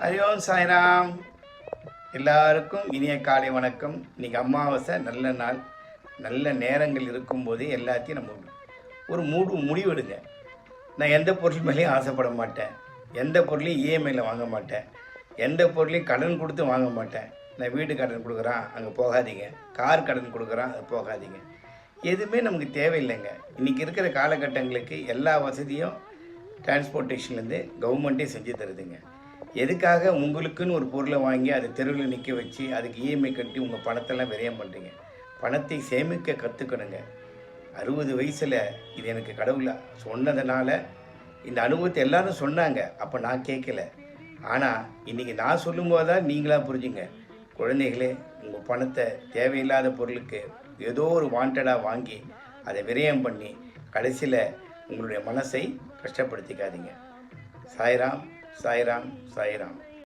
ஹரி ஓம் சாய்ராம். எல்லாருக்கும் இனிய காலை வணக்கம். இன்றைக்கி அமாவாசை, நல்ல நாள், நல்ல நேரங்கள் இருக்கும்போதே எல்லாத்தையும் நம்ம ஒரு முடிவெடுங்க. நான் எந்த பொருள் மேலேயும் ஆசைப்பட மாட்டேன், எந்த பொருளையும் இஎம்ஐயில் வாங்க மாட்டேன், எந்த பொருளையும் கடன் கொடுத்து வாங்க மாட்டேன். நான் வீடு கடன் கொடுக்குறான் அங்கே போகாதீங்க, கார் கடன் கொடுக்குறான் அது போகாதீங்க. எதுவுமே நமக்கு தேவையில்லைங்க. இன்றைக்கி இருக்கிற காலகட்டங்களுக்கு எல்லா வசதியும் டிரான்ஸ்போர்ட்டேஷன்லேருந்து கவர்மெண்ட்டே செஞ்சு தருதுங்க. எதுக்காக உங்களுக்குன்னு ஒரு பொருளை வாங்கி அதை தெருவில் நிற்க வச்சு அதுக்கு இஎம்ஐ கட்டி உங்கள் பணத்தெல்லாம் விரயம் பண்ணுறீங்க? பணத்தை சேமிக்க கற்றுக்கணுங்க. 60 வயசில் இது எனக்கு கடவுளை சொன்னதுனால இந்த அனுபவத்தை எல்லோரும் சொன்னாங்க, அப்போ நான் கேட்கல. ஆனால் இன்றைக்கி நான் சொல்லும்போது தான் நீங்களாக புரிஞ்சுங்க. குழந்தைகளே, உங்கள் பணத்தை தேவையில்லாத பொருளுக்கு ஏதோ ஒரு வாண்டடாக வாங்கி அதை விரயம் பண்ணி கடைசியில் உங்களுடைய மனசை கஷ்டப்படுத்திக்காதீங்க. சாய்ராம், சாய்ராம், சாய்ராம்.